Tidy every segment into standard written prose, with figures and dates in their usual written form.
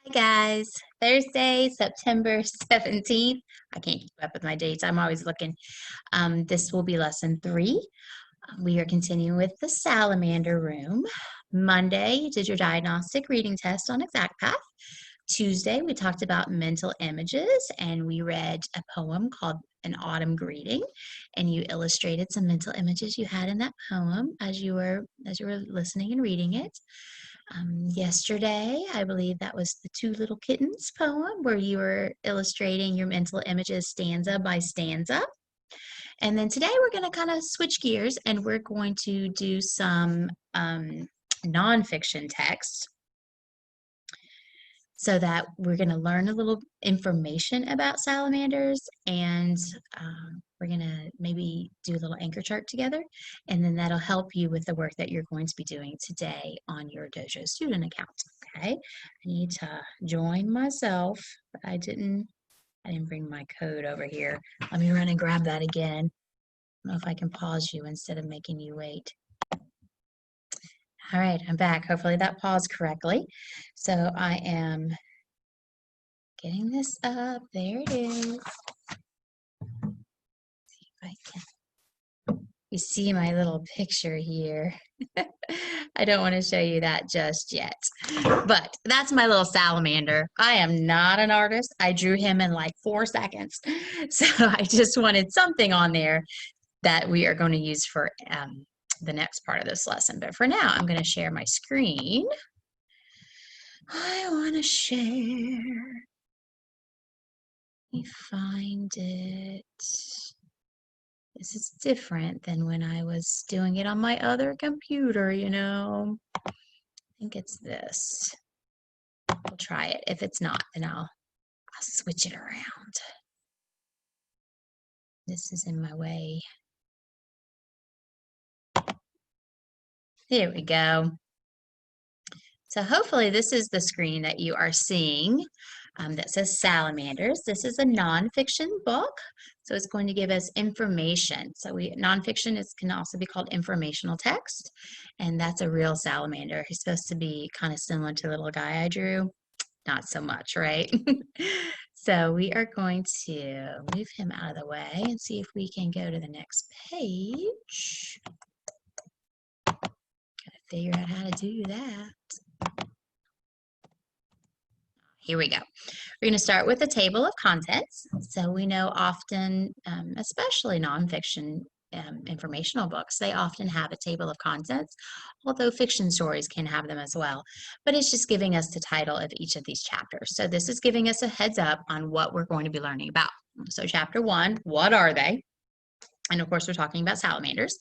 Hi guys, Thursday, September 17th. I can't keep up with my dates. I'm always looking. This will be lesson 3. We are continuing with the Salamander room. Monday, you did your diagnostic reading test on Exact Path. Tuesday, we talked about mental images and we read a poem called An Autumn Greeting, and you illustrated some mental images you had in that poem as you were listening and reading it. Yesterday, I believe that was the Two Little Kittens poem where you were illustrating your mental images stanza by stanza. And then today we're going to kind of switch gears and we're going to do some nonfiction text so that we're going to learn a little information about salamanders, and we're going to maybe do a little anchor chart together, and then that'll help you with the work that you're going to be doing today on your Dojo student account. Okay, I need to join myself, but I didn't bring my code over here. Let me run and grab that again. I don't know if I can pause you instead of making you wait. All right, I'm back. Hopefully that paused correctly. So I am getting this up. There it is. See if I can. You see my little picture here. I don't want to show you that just yet, but that's my little salamander. I am not an artist. I drew him in like 4 seconds. So I just wanted something on there that we are going to use for the next part of this lesson. But for now, I'm going to share my screen. I want to share. Let me find it. This is different than when I was doing it on my other computer, you know. I think it's this. We'll try it. If it's not, then I'll switch it around. This is in my way. There we go. So hopefully this is the screen that you are seeing that says Salamanders. This is a nonfiction book, so it's going to give us information. So nonfiction can also be called informational text, and that's a real salamander. He's supposed to be kind of similar to the little guy I drew. Not so much, right? So we are going to move him out of the way and see if we can go to the next page. Gotta figure out how to do that. Here we go. We're going to start with a table of contents. So we know often, especially nonfiction informational books, they often have a table of contents, although fiction stories can have them as well. But it's just giving us the title of each of these chapters. So this is giving us a heads up on what we're going to be learning about. So chapter 1, what are they? And of course, we're talking about salamanders.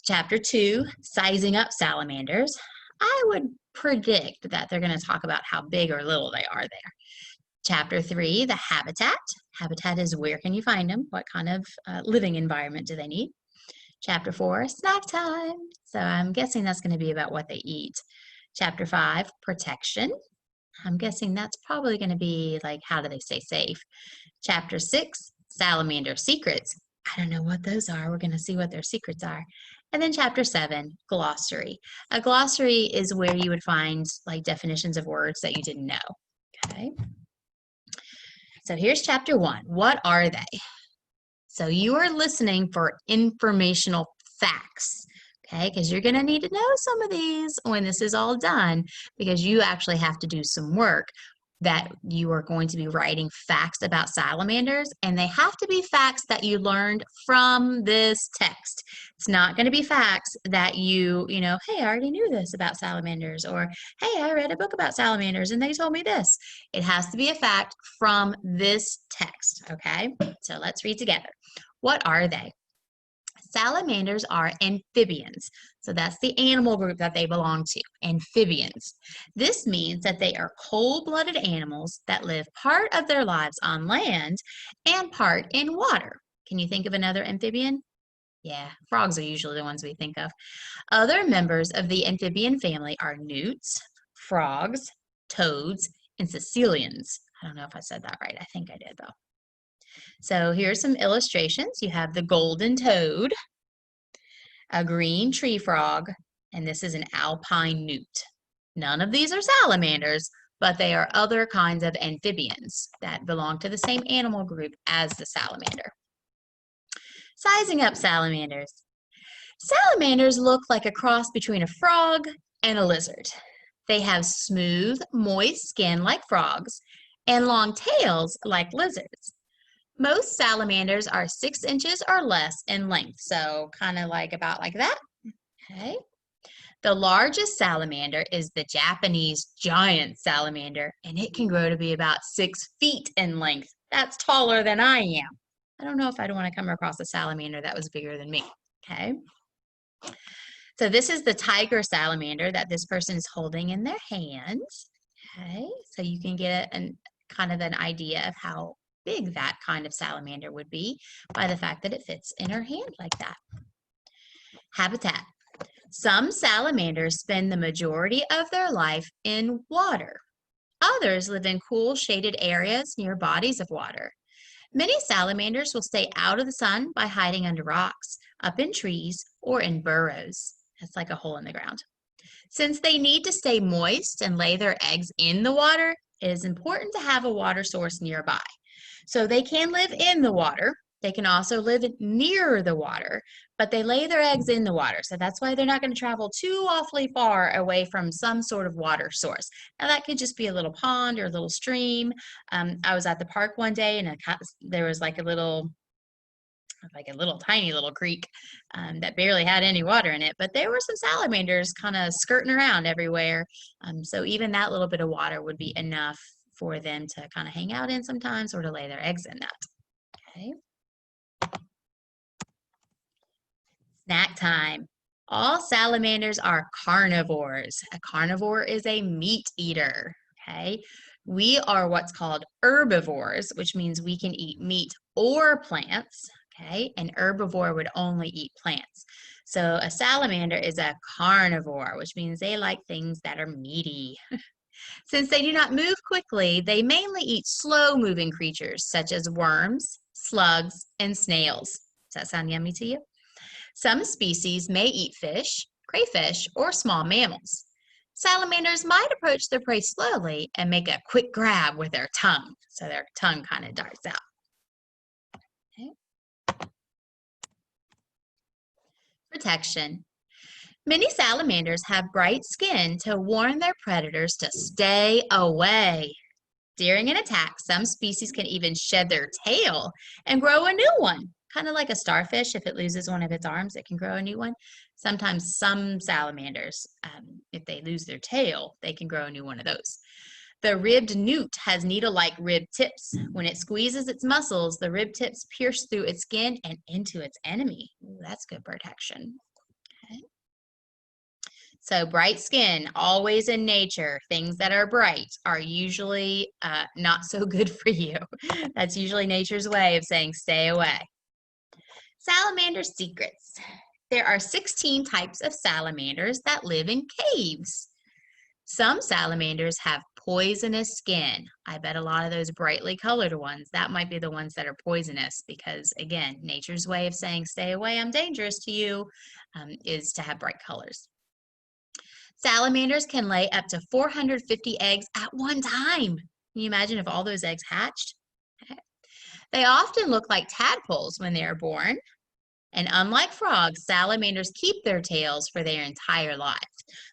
Chapter 2, sizing up salamanders. I would predict that they're going to talk about how big or little they are there. Chapter 3, the habitat. Habitat is where can you find them? What kind of living environment do they need? Chapter 4, snack time. So I'm guessing that's going to be about what they eat. Chapter 5, protection. I'm guessing that's probably going to be like how do they stay safe. Chapter 6, salamander secrets. I don't know what those are. We're going to see what their secrets are. And then chapter 7, glossary. A glossary is where you would find like definitions of words that you didn't know. Okay. So here's chapter 1. What are they? So you are listening for informational facts. Okay, because you're going to need to know some of these when this is all done, because you actually have to do some work that you are going to be writing facts about salamanders, and they have to be facts that you learned from this text. It's not going to be facts that you know, hey, I already knew this about salamanders, or hey, I read a book about salamanders and they told me this. It has to be a fact from this text, okay? So let's read together. What are they? Salamanders are amphibians. So that's the animal group that they belong to, amphibians. This means that they are cold-blooded animals that live part of their lives on land and part in water. Can you think of another amphibian? Yeah, frogs are usually the ones we think of. Other members of the amphibian family are newts, frogs, toads, and caecilians. I don't know if I said that right. I think I did, though. So here's some illustrations. You have the golden toad, a green tree frog, and this is an alpine newt. None of these are salamanders, but they are other kinds of amphibians that belong to the same animal group as the salamander. Sizing up salamanders. Salamanders look like a cross between a frog and a lizard. They have smooth, moist skin like frogs and long tails like lizards. Most salamanders are 6 inches or less in length, so kind of like about like that. Okay. The largest salamander is the Japanese giant salamander, and it can grow to be about 6 feet in length. That's taller than I am. I don't know if I'd want to come across a salamander that was bigger than me. Okay. So this is the tiger salamander that this person is holding in their hands. Okay. So you can get an kind of an idea of how big that kind of salamander would be by the fact that it fits in her hand like that. Habitat. Some salamanders spend the majority of their life in water. Others live in cool, shaded areas near bodies of water. Many salamanders will stay out of the sun by hiding under rocks, up in trees, or in burrows. That's like a hole in the ground. Since they need to stay moist and lay their eggs in the water, it is important to have a water source nearby. So they can live in the water. They can also live near the water, but they lay their eggs in the water. So that's why they're not going to travel too awfully far away from some sort of water source. Now that could just be a little pond or a little stream. I was at the park one day and there was like a little tiny little creek that barely had any water in it, but there were some salamanders kind of skirting around everywhere. So even that little bit of water would be enough for them to kind of hang out in sometimes or to lay their eggs in that. Okay. Snack time. All salamanders are carnivores. A carnivore is a meat eater. Okay. We are what's called herbivores, which means we can eat meat or plants. Okay. An herbivore would only eat plants. So a salamander is a carnivore, which means they like things that are meaty. Since they do not move quickly, they mainly eat slow-moving creatures such as worms, slugs, and snails. Does that sound yummy to you? Some species may eat fish, crayfish, or small mammals. Salamanders might approach their prey slowly and make a quick grab with their tongue. So their tongue kind of darts out. Okay. Protection. Many salamanders have bright skin to warn their predators to stay away. During an attack, some species can even shed their tail and grow a new one. Kind of like a starfish, if it loses one of its arms, it can grow a new one. Sometimes some salamanders, if they lose their tail, they can grow a new one of those. The ribbed newt has needle-like rib tips. When it squeezes its muscles, the rib tips pierce through its skin and into its enemy. Ooh, that's good protection. Okay. So bright skin, always in nature, things that are bright are usually not so good for you. That's usually nature's way of saying stay away. Salamander secrets. There are 16 types of salamanders that live in caves. Some salamanders have poisonous skin. I bet a lot of those brightly colored ones, that might be the ones that are poisonous because, again, nature's way of saying stay away, I'm dangerous to you, is to have bright colors. Salamanders can lay up to 450 eggs at one time. Can you imagine if all those eggs hatched? Okay. They often look like tadpoles when they are born. And unlike frogs, salamanders keep their tails for their entire life.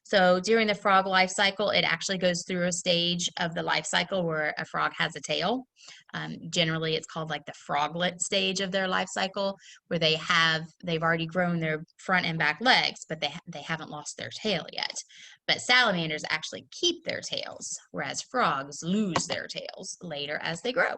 So during the frog life cycle, it actually goes through a stage of the life cycle where a frog has a tail. Generally, it's called like the froglet stage of their life cycle, where they've already grown their front and back legs, but they haven't lost their tail yet. But salamanders actually keep their tails, whereas frogs lose their tails later as they grow.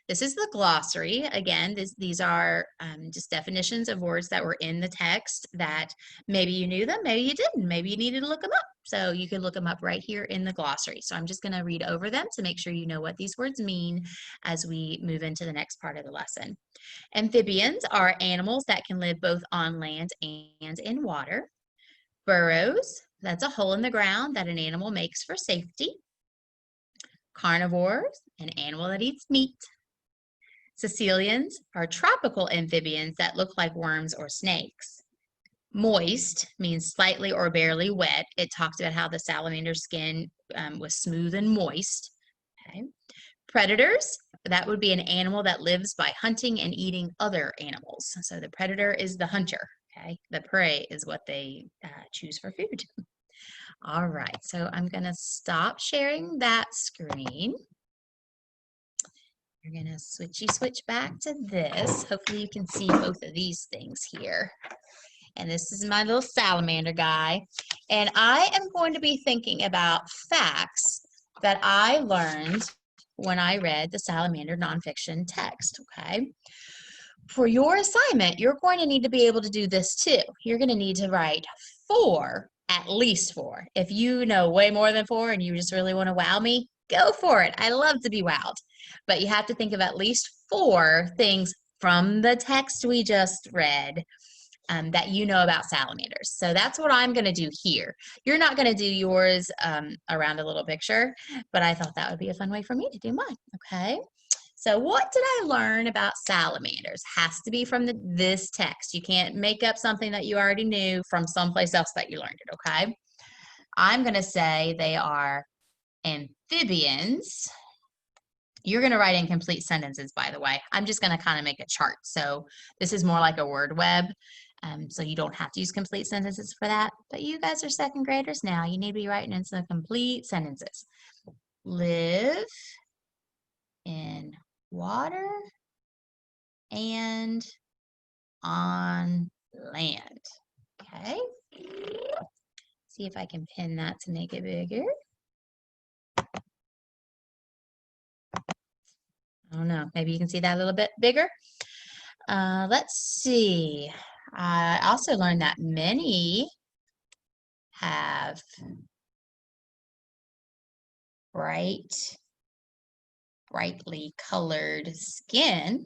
This is the glossary. Again, these are just definitions of words that were in the text that maybe you knew them, maybe you didn't, maybe you needed to look them up. So you can look them up right here in the glossary. So I'm just going to read over them to make sure you know what these words mean as we move into the next part of the lesson. Amphibians are animals that can live both on land and in water. Burrows, that's a hole in the ground that an animal makes for safety. Carnivores, an animal that eats meat. Caecilians are tropical amphibians that look like worms or snakes. Moist means slightly or barely wet. It talked about how the salamander's skin was smooth and moist. Okay. Predators, that would be an animal that lives by hunting and eating other animals. So the predator is the hunter. Okay. The prey is what they choose for food. All right, so I'm going to stop sharing that screen. You're going to switch back to this. Hopefully you can see both of these things here. And this is my little salamander guy. And I am going to be thinking about facts that I learned when I read the Salamander nonfiction text, okay? For your assignment, you're going to need to be able to do this too. You're going to need to write 4, at least 4. If you know way more than 4 and you just really want to wow me, go for it. I love to be wowed. But you have to think of at least 4 things from the text we just read that you know about salamanders. So that's what I'm going to do here. You're not going to do yours around a little picture, but I thought that would be a fun way for me to do mine, okay? So what did I learn about salamanders? Has to be from this text. You can't make up something that you already knew from someplace else that you learned it, okay? I'm going to say they are amphibians. You're going to write in complete sentences, by the way. I'm just going to kind of make a chart. So this is more like a word web. So you don't have to use complete sentences for that. But you guys are second graders now. You need to be writing in some complete sentences. Live in water and on land. Okay. See if I can pin that to make it bigger. I don't know. Maybe you can see that a little bit bigger. Let's see. I also learned that many have brightly colored skin.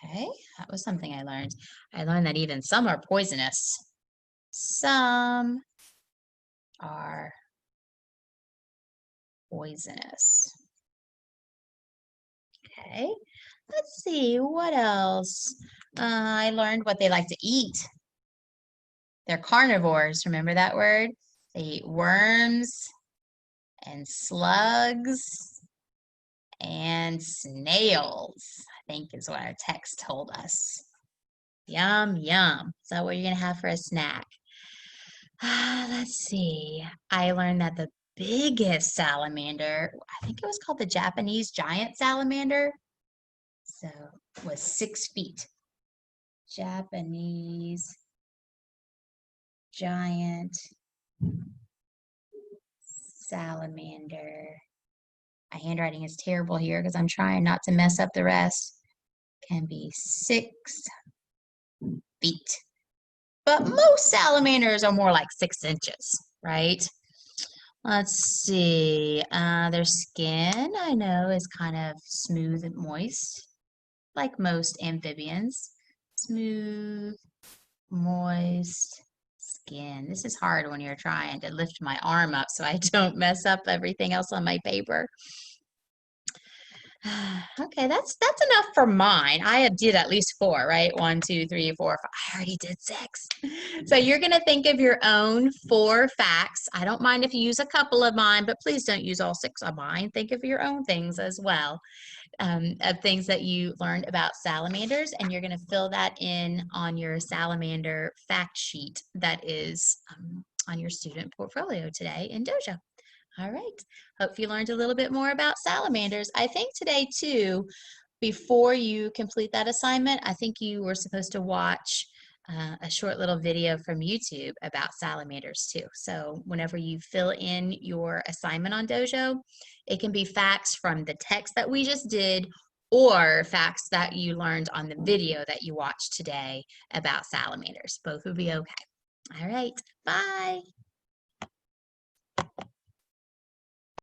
Okay, that was something I learned. I learned that even some are poisonous. Some are poisonous. Okay, let's see, what else? I learned what they like to eat. They're carnivores, remember that word? They eat worms and slugs and snails, I think is what our text told us. Yum, yum. Is that what you're going to have for a snack? Let's see. I learned that the biggest salamander, I think it was called the Japanese giant salamander, so was 6 feet. Japanese giant salamander. My handwriting is terrible here because I'm trying not to mess up the rest. Can be 6 feet. But most salamanders are more like 6 inches, right? Let's see. Their skin, I know, is kind of smooth and moist, like most amphibians. Smooth, moist skin. This is hard when you're trying to lift my arm up so I don't mess up everything else on my paper. Okay, that's enough for mine. I did at least 4, right? 1, 2, 3, 4, 5. I already did 6. So you're going to think of your own 4 facts. I don't mind if you use a couple of mine, but please don't use all 6 of mine. Think of your own things as well, of things that you learned about salamanders, and you're going to fill that in on your salamander fact sheet that is on your student portfolio today in Dojo. All right. Hope you learned a little bit more about salamanders. I think today, too, before you complete that assignment, I think you were supposed to watch a short little video from YouTube about salamanders, too. So whenever you fill in your assignment on Dojo, it can be facts from the text that we just did or facts that you learned on the video that you watched today about salamanders. Both would be okay. All right. Bye.